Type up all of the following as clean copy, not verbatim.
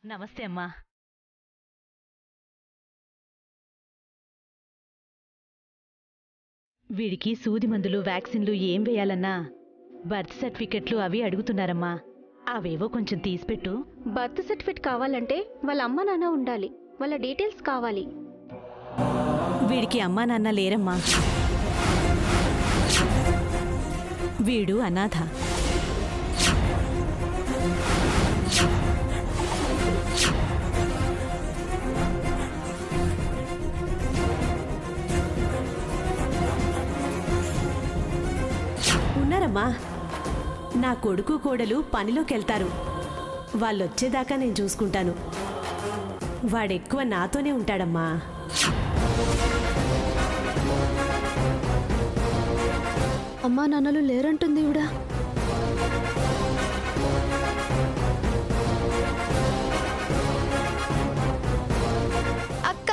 నమస్తే అమ్మా. వీడికి సూది మందులు వ్యాక్సిన్లు ఏం వేయాలన్నా బర్త్ సర్టిఫికెట్లు అవి అడుగుతున్నారమ్మా. అవేవో కొంచెం తీసిపెట్టు. బర్త్ సర్టిఫికేట్ కావాలంటే వాళ్ళ అమ్మ నాన్న ఉండాలి, వాళ్ళ డీటెయిల్స్ కావాలి. వీడికి అమ్మా నాన్న లేరమ్మా. వీడు అనాథ. ఉన్నారమ్మా. నా కొడుకు కోడలు పనిలోకెళ్తారు. వాళ్ళొచ్చేదాకా నేను చూసుకుంటాను. వాడెక్కువ నాతోనే ఉంటాడమ్మా. అమ్మా నాన్నలు లేరంటుంది ఈవిడ. అక్క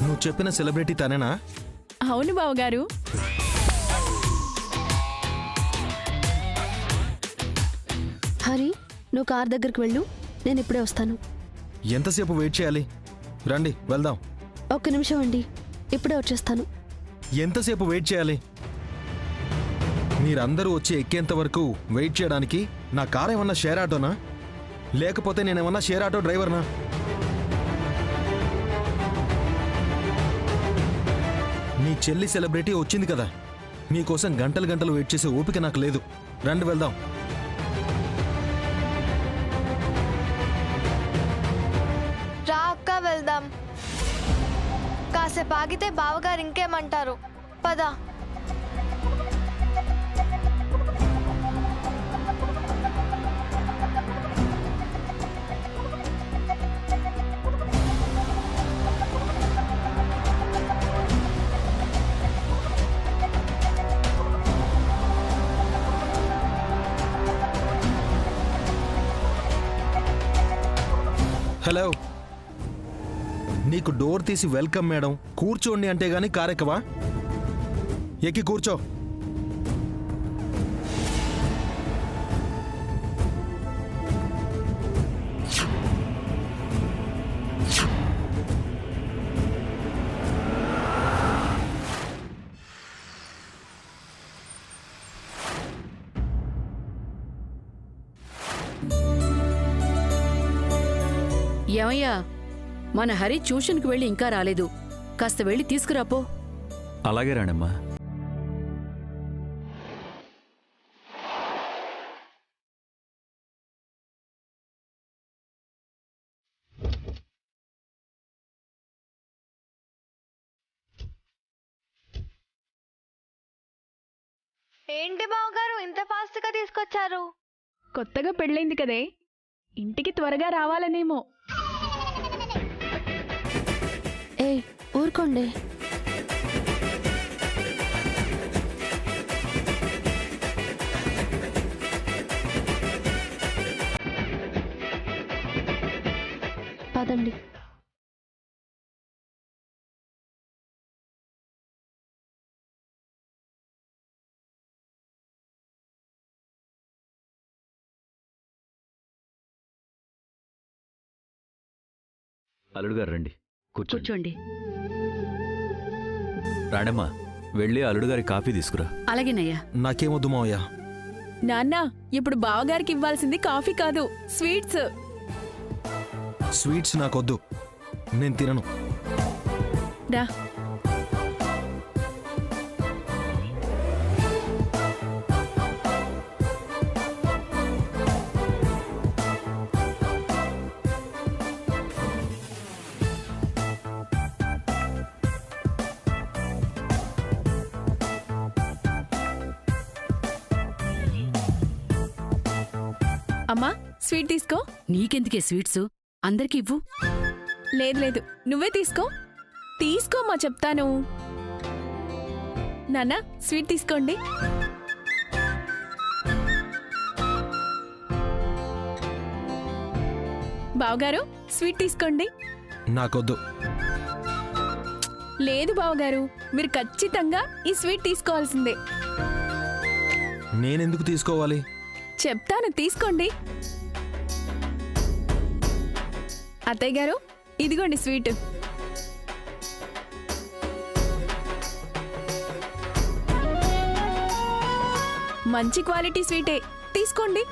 నువ్వు చెప్పిన సెలబ్రిటీ తనేనా? అవును బావగారు. హరి, నువ్వు కార్ దగ్గరికి వెళ్ళు, నేను ఇప్పుడే వస్తాను. ఎంతసేపు వెయిట్ చేయాలి? రండి వెళ్దాం. ఒక్క నిమిషం అండి, ఇప్పుడే వచ్చేస్తాను. ఎంతసేపు వెయిట్ చేయాలి? మీరందరూ వచ్చి ఎక్కేంత వరకు వెయిట్ చేయడానికి నా కార్ ఏమన్నా షేర్ ఆటోనా, లేకపోతే నేనేమన్నా షేర్ ఆటో డ్రైవర్నా? నీ చెల్లి సెలబ్రిటీ వచ్చింది కదా, మీకోసం గంటలు గంటలు వెయిట్ చేసే ఓపిక నాకు లేదు. రండి వెళ్దాం. రా అక్క వెళ్దాం. కాసేపు ఆగితే బావగారు ఇంకేమంటారు. పద. హలో, నీకు డోర్ తీసి వెల్కమ్ మేడం కూర్చోండి అంటే గానీ కారెక్కవా? ఎక్కి కూర్చో. ఏమయ్యా, మన హరి ట్యూషన్కి వెళ్ళి ఇంకా రాలేదు. కాస్త వెళ్ళి తీసుకురాపో. అలాగే రాణమ్మా. ఏంటి బావగారు ఇంత ఫాస్ట్ గా తీసుకొచ్చారు? కొత్తగా పెళ్ళైంది కదే, ఇంటికి త్వరగా రావాలనేమో. ఏయ్, ఊరుకోండి. పదండి. అల్లుడు గారు రండి, కూర్చోండి. రాణమ్మా, వెళ్ళి అల్లుడు గారి కాఫీ తీసుకురా. అలాగేనయ్యా. నాకేమొద్దు మావయ్య. నాన్న, ఇప్పుడు బావగారికి ఇవ్వాల్సింది కాఫీ కాదు, స్వీట్స్. స్వీట్స్ నాకొద్దు, నేను తినను. రా. అమ్మా, స్వీట్ తీసుకో. నీకెందుకే స్వీట్స్? అందరికి ఇవ్వు. లేదు లేదు, నువ్వే తీసుకో. తీసుకోమ్మా చెప్తాను. నాన్న స్వీట్ తీసుకోండి. బావగారు స్వీట్ తీసుకోండి. నాకొద్దు. లేదు బావగారు, మీరు ఖచ్చితంగా ఈ స్వీట్ తీసుకోవాల్సిందే. నేనెందుకు తీసుకోవాలి? చెప్తాను, తీసుకోండి. అత్తయ్య గారు, ఇదిగోండి స్వీట్. మంచి క్వాలిటీ స్వీటే, తీసుకోండి.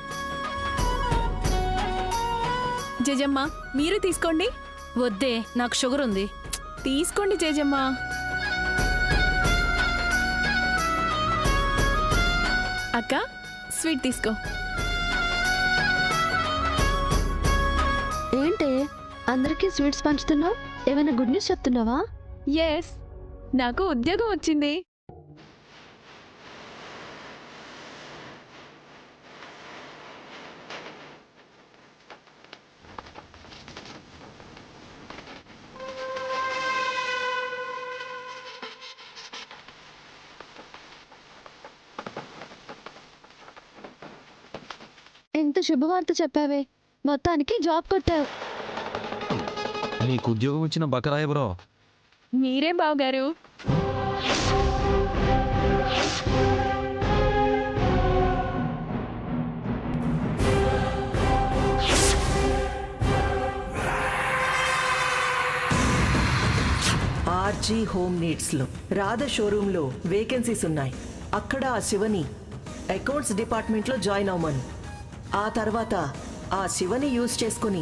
జేజమ్మ, మీరు తీసుకోండి. వద్దే, నాకు షుగర్ ఉంది. తీసుకోండి జేజమ్మ. అక్క, స్వీట్ తీసుకో. ఏంటే అందరికీ స్వీట్స్ పంచుతున్నావు? ఏమైనా గుడ్ న్యూస్ చెప్తున్నావా? ఎస్, నాకు ఉద్యోగం వచ్చింది. ఎంత శుభవార్త చెప్పావే, మొత్తానికి జాబ్ కొట్టావు. నీకు ఉద్యోగం ఇచ్చిన బకరాయ బ్రో. మీరే బావగారు. ఆర్జీ హోమ్ నీడ్స్లో రాధ షోరూంలో వేకెన్సీస్ ఉన్నాయి. అక్కడ ఆ శివని అకౌంట్స్ డిపార్ట్మెంట్లో జాయిన్ అవ్వమను. ఆ తర్వాత ఆ శివని యూజ్ చేసుకుని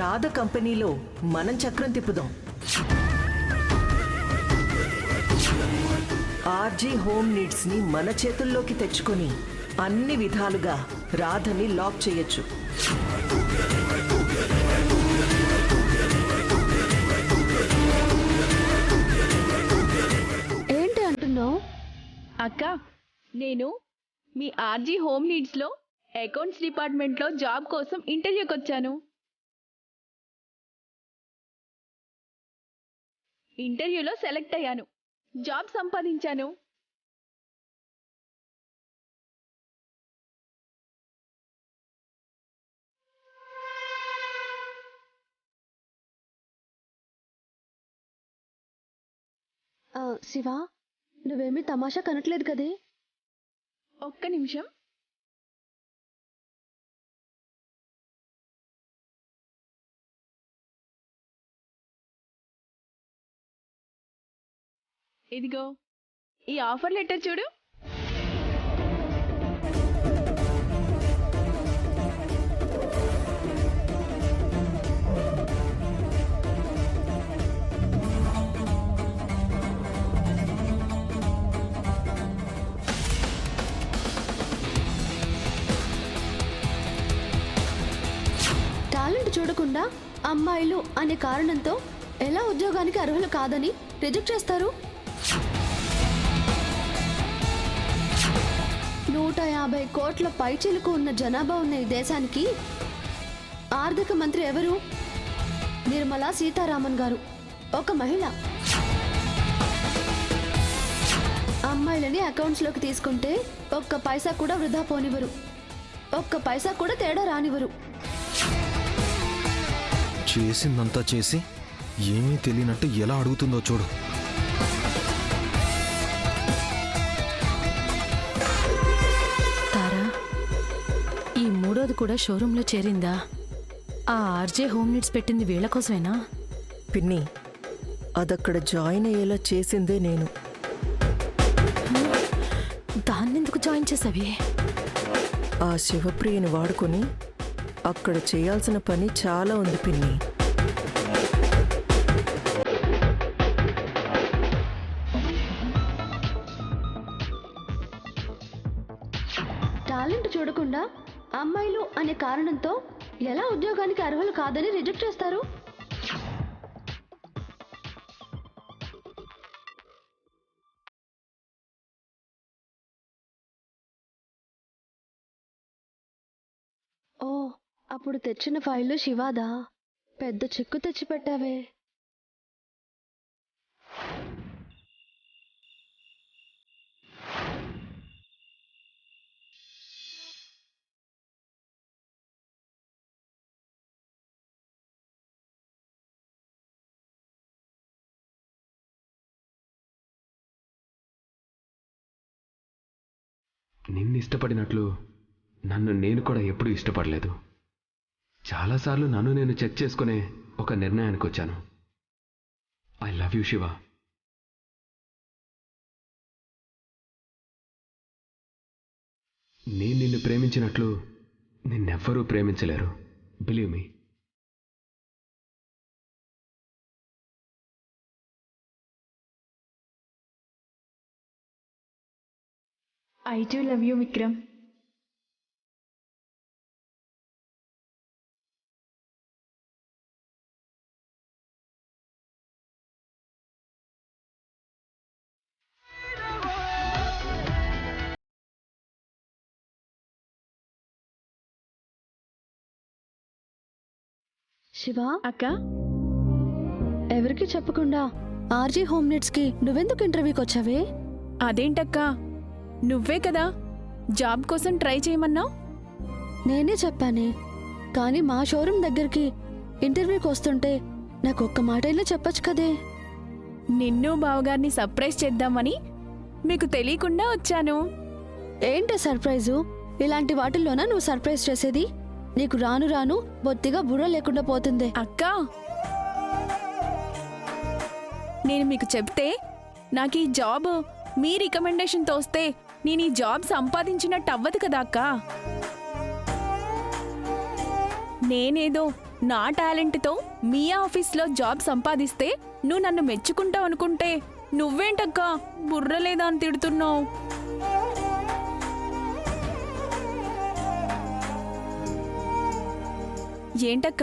రాధ కంపెనీలో మనం చక్రం తిప్పుదాం. ఆర్జీ హోమ్ నీడ్స్ని మన చేతుల్లోకి తెచ్చుకొని అన్ని విధాలుగా రాధని లాక్ చేయొచ్చు. ఏంటి అంటున్నావు? అక్క, నేను మీ ఆర్జీ హోమ్ నీడ్స్లో అకౌంట్స్ డిపార్ట్మెంట్లో జాబ్ కోసం ఇంటర్వ్యూకి వచ్చాను. ఇంటర్వ్యూలో సెలెక్ట్ అయ్యాను, జాబ్ సంపాదించాను. శివ, నువ్వేమీ తమాషా కనట్లేదు కదే? ఒక్క నిమిషం. ఇదిగో ఈ ఆఫర్ లెటర్ చూడు. టాలెంట్ చూడకుండా అమ్మాయిలు అనే కారణంతో ఎలా ఉద్యోగానికి అర్హులు కాదని రిజెక్ట్ చేస్తారు? 150 కోట్ల పైచిలుకు ఉన్న జనాభా ఉన్న ఈ దేశానికి ఆర్థిక మంత్రి ఎవరు? నిర్మలా సీతారామన్ గారు, ఒక మహిళ. అమ్మాయిలని అకౌంట్స్లోకి తీసుకుంటే ఒక్క పైసా కూడా వృధా పోనివ్వరు, ఒక్క పైసా కూడా తేడా రానివ్వరు. చేసిందంతా చేసి ఏమీ తెలియనట్టు ఎలా అడుగుతుందో చూడు. తారా, ఈ మూడోది కూడా షోరూంలో చేరిందా? ఆ ఆర్జే హోమ్ నీడ్స్ పెట్టింది వీళ్ళ కోసమేనా? పిన్ని, అదక్కడ జాయిన్ అయ్యేలా చేసిందే నేను. దాన్నెందుకు జాయిన్ చేసావి? ఆ శివప్రియని వాడుకొని అక్కడ చేయాల్సిన పని చాలా ఉంది పిన్ని. టాలెంట్ చూడకుండా అమ్మాయిలు అనే కారణంతో ఎలా ఉద్యోగానికి అర్హులు కాదని రిజెక్ట్ చేస్తారు? ఓ, అప్పుడు తెచ్చిన ఫైలు శివాదా? పెద్ద చిక్కు తెచ్చిపెట్టావే. నిన్ను ఇష్టపడినట్లు నన్ను నేను కూడా ఎప్పుడూ ఇష్టపడలేదు. చాలాసార్లు నన్ను నేను చెక్ చేసుకునే ఒక నిర్ణయానికి వచ్చాను. I love you Shiva. నేను నిన్ను ప్రేమించినట్లు నిన్నెవ్వరూ ప్రేమించలేరు. Believe me. I too love you Vikram. Shiva, అక్క, ఎవరికి చెప్పకుండా ఆర్జీ హోమ్ నీడ్స్కి నువ్వెందుకు ఇంటర్వ్యూకి వచ్చావే? అదేంటక్క, నువ్వే కదా జాబ్ కోసం ట్రై చేయమన్నావు. నేనే చెప్పానే, కానీ మా షోరూమ్ దగ్గరికి ఇంటర్వ్యూకి వస్తుంటే నాకు ఒక్క మాట ఇలా చెప్పొచ్చు కదే. నిన్ను బావగారిని సర్ప్రైజ్ చేద్దామని మీకు తెలియకుండా వచ్చాను. ఏంటి సర్ప్రైజు? ఇలాంటి వాటిల్లోనా నువ్వు సర్ప్రైజ్ చేసేది? నీకు రాను రాను బొత్తిగా బుర్ర లేకుండా పోతుంది. అక్క, నేను మీకు చెప్తే నాకు ఈ జాబ్ మీ రికమెండేషన్తో వస్తే నేను ఈ జాబ్ సంపాదించినట్టు అవ్వదు కదా అక్క. నేనేదో నా టాలెంట్తో మీ ఆఫీస్లో జాబ్ సంపాదిస్తే నువ్వు నన్ను మెచ్చుకుంటావు అనుకుంటే నువ్వేంటక్క బుర్ర లేదా అని తిడుతున్నావు. ఏంటక్క,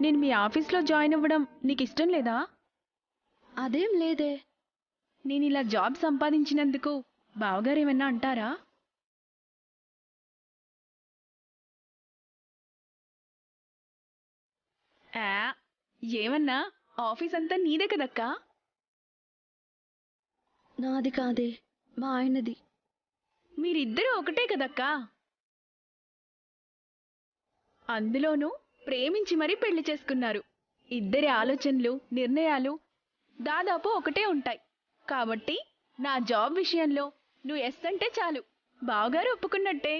నేను మీ ఆఫీస్లో జాయిన్ అవ్వడం నీకు ఇష్టం లేదా? అదేం లేదే. నేను ఇలా జాబ్ సంపాదించినందుకు బావగారు ఏమన్నా అంటారా? ఏమన్నా, ఆఫీస్ అంతా నీదే కదక్కా. నాది కాదే, మా ఆయనది. మీరిద్దరూ ఒకటే కదక్కా. అందులోనూ ప్రేమించి మరీ పెళ్లి చేసుకున్నారు. ఇద్దరి ఆలోచనలు, నిర్ణయాలు దాదాపు ఒకటే ఉంటాయి. కాబట్టి నా జాబ్ విషయంలో నువ్వు ఎస్ అంటే చాలు, బావగారు ఒప్పుకున్నట్టే.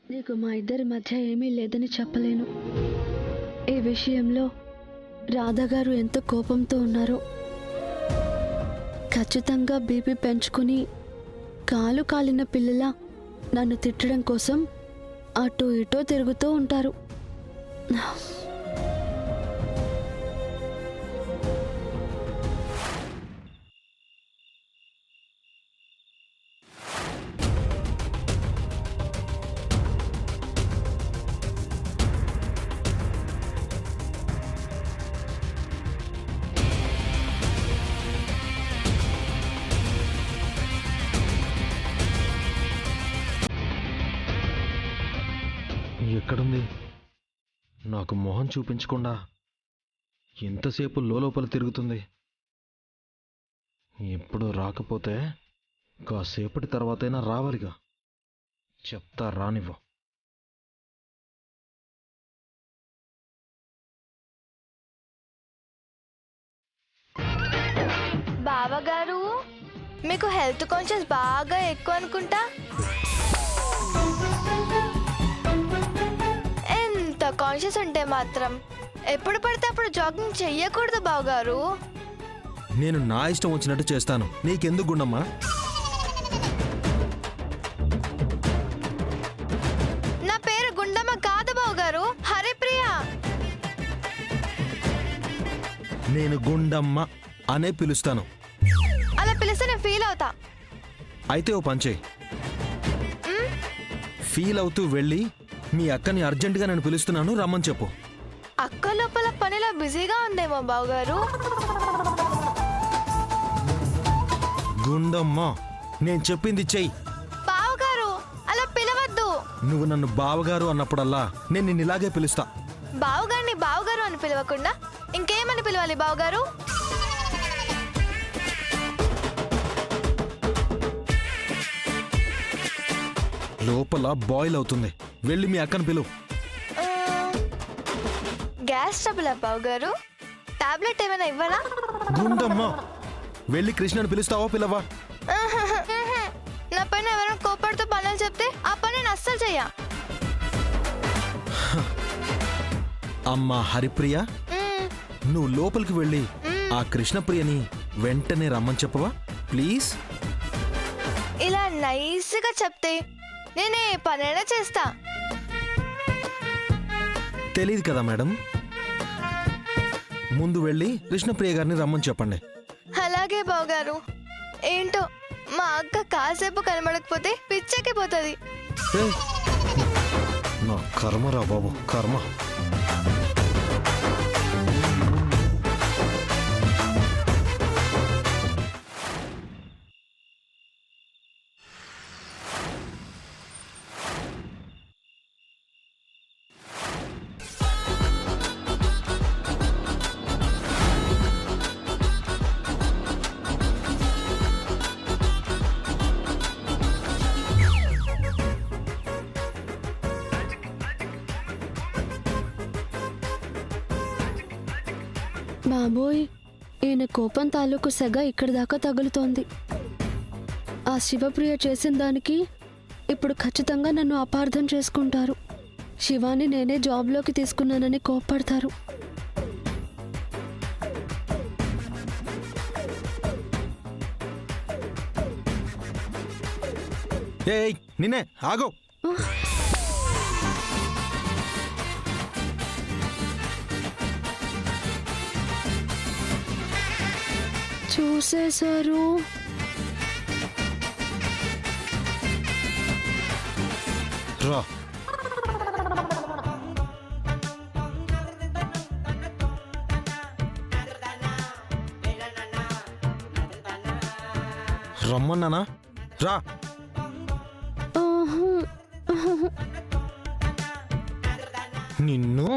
నీకు మా ఇద్దరి మధ్య ఏమీ లేదని చెప్పలేను. ఈ విషయంలో రాధాగారు ఎంత కోపంతో ఉన్నారో. ఖచ్చితంగా బీపీ పెంచుకుని కాలు కాలిన పిల్లలా నన్ను తిట్టడం కోసం అటో ఇటో తిరుగుతూ ఉంటారు. ఎక్కడుంది? నాకు మొహం చూపించకుండా ఎంతసేపు లోపల తిరుగుతుంది. ఎప్పుడు రాకపోతే కాసేపటి తర్వాతైనా రావాలిగా. చెప్తా, రానివ్వు. బావగారు, మీకు హెల్త్ కాన్షియస్ బాగా ఎక్కువ అనుకుంటా. ఎంత కాన్షియస్ ఉంటే మాత్రం ఎప్పుడు పడితే అప్పుడు జాగింగ్ చెయ్యకూడదు బావగారు. నేను నా ఇష్టం వచ్చినట్టు చేస్తాను. నీకెందుకు గుండమ్మా? నా పేరు గుండమ్మ కాదు బావగారు, హరిప్రియ. నేను గుండమ్మ అనే పిలుస్తాను. అలా పిలిస్తే నేను ఫీల్ అవుతా. అయితే ఓ పంచే, ఫీల్ అవుతూ వెళ్ళి మీ అక్కని అర్జెంటుగా నేను పిలుస్తున్నాను రమ్మని చెప్పు. అక్క లోపల పనిలో బిజీగా ఉందేమో బావగారు. గుండమ్మ, నేను చెప్పింది చెయ్యి. బావగారు, అలా పిలవద్దు. నువ్వు నన్ను బావగారు అన్నప్పుడల్లా నేను నిన్ను ఇలాగే పిలుస్తా. బావగారిని బావగారు అని పిలవకుండా ఇంకేమని పిలవాలి బావగారు? లోపల బాయిల్ అవుతుంది. వెళ్ళి మీ అక్కను పిలువు. గ్యాస్ ట్రబుల్ బావగారు, టాబ్లెట్ ఏమైనా ఇవ్వనా? గుండమ్మ, వెళ్ళి కృష్ణను పిలుస్తావా పిల్లవా? నా పైన ఎవరైనా కోపడితో పనులు చెప్తే ఆ పని నేను అస్సలు చెయ్యా. అమ్మా హరిప్రియ, నువ్వు లోపలికి వెళ్ళి ఆ కృష్ణప్రియని వెంటనే రమ్మని చెప్పవా ప్లీజ్? ఇలా నైస్గా చెప్తే నేనే పనైనా చేస్తా. తెలియదు కదా మేడం, ముందు వెళ్ళి కృష్ణప్రియ గారిని రమ్మని చెప్పండి. అలాగే బావగారు. ఏంటో మా అక్క కాసేపు కనబడకపోతే పిచ్చెక్కిపోతుంది. ఏయ్, నా కర్మరా బాబు, కర్మ. బాబోయ్, ఈయన కోపం తాలూకు సెగ ఇక్కడి దాకా తగులుతోంది. ఆ శివప్రియ చేసిన దానికి ఇప్పుడు ఖచ్చితంగా నన్ను అపార్థం చేసుకుంటారు. శివాని నేనే జాబ్లోకి తీసుకున్నానని కోప్పడతారు. ఏయ్ నిన్నే ఆగో. చూసేశారు. రా. రమ్మన్నానా? రా. నిన్ను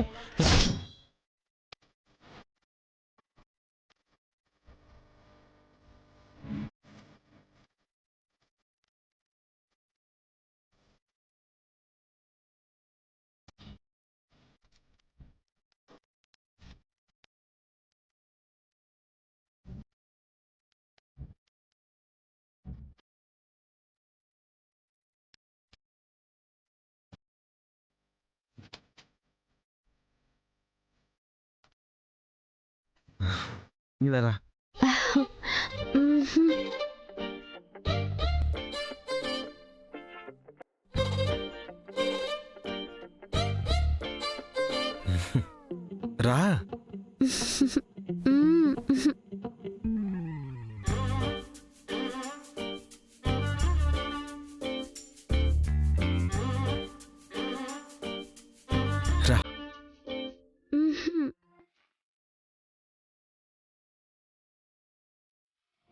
ఇలారా. రా. రా.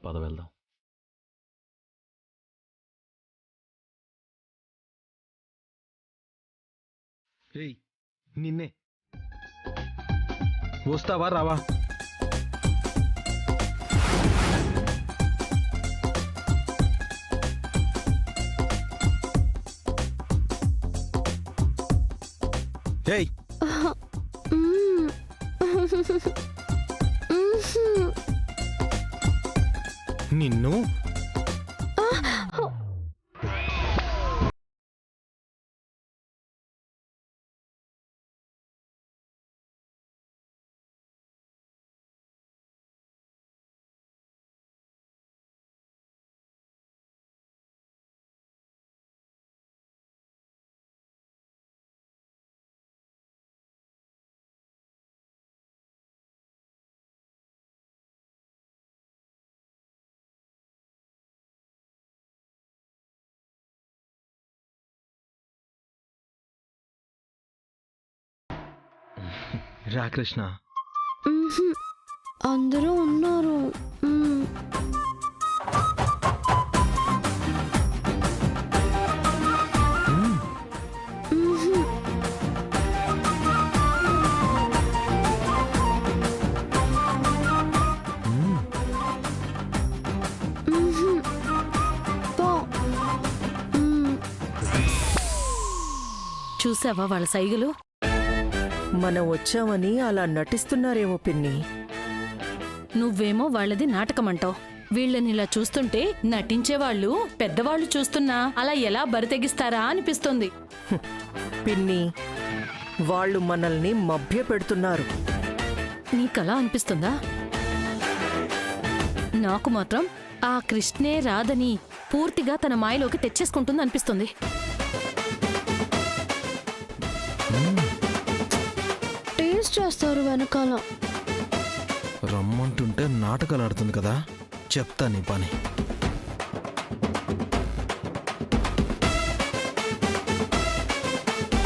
పద వెళ్దాం. ఏయ్ నిన్నే, వస్తావా రావా? ఏయ్ నిన్ను. రా కృష్ణ. అందరూ ఉన్నారు. చూసావా వాళ్ళ సైగలు? మనం వచ్చామని అలా నటిస్తున్నారేమో పిన్ని. నువ్వేమో వాళ్ళది నాటకమంటావు. వీళ్ళని ఇలా చూస్తుంటే నటించేవాళ్ళు పెద్దవాళ్ళు చూస్తున్నా అలా ఎలా బరితెగిస్తారా అనిపిస్తుంది. పిన్ని, వాళ్ళు మనల్ని మభ్య పెడుతున్నారు. నీకలా అనిపిస్తుందా? నాకు మాత్రం ఆ కృష్ణే రాధని పూర్తిగా తన మాయలోకి తెచ్చేసుకుంటుంది అనిపిస్తుంది. టేస్ట్ చేస్తారు వెనకాల. రమ్మంటుంటే నాటకాలు ఆడుతుంది కదా, చెప్తా నీ పని.